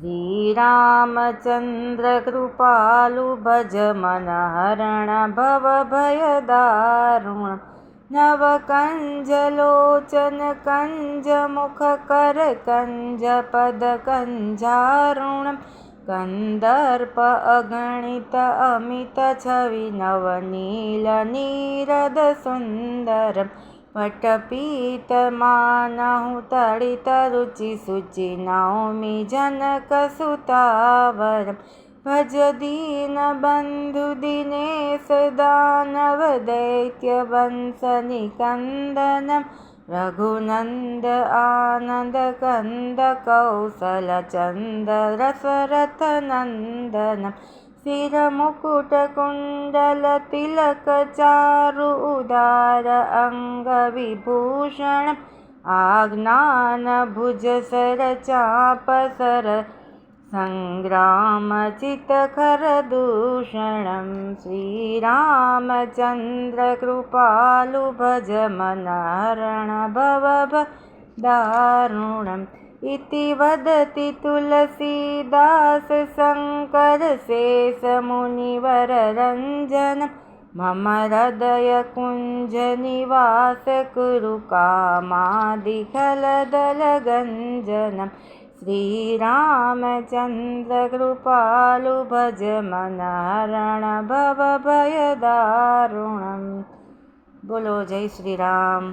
श्रीरामचन्द्र कृपालु भज मन हरण भव भयदारुण नवकंज लोचन कंज मुख कर कंज पद कंजारुणम कंदर्प अगणित अमित छवि नवनील नीरद सुंदरम पटपीत मानहु तड़ित रुचि सुचि नौमि जनक सुतावरम भज दीन बंधु दिनेश दानव दैत्य वंश निकंदनम रघुनंद आनंद कंद कौशल चंद रसरथ नंदनम सिर मुकुट कुंडल तिलक चारु उदार अंग विभूषण आज्ञान भुज सर चाप सर संग्राम चित खर दूषणम श्रीरामचंद्र कृपालु भज मन हरण भव दारुणम इति वदति तुलसीदास शंकर शेष मुनिवर रंजन मम हृदय कुंज निवास कुरु कामादिखलदल गंजनम श्रीरामचंद्र कृपालु भज मन हरण भव भयदारुणम। बोलो जय श्री राम।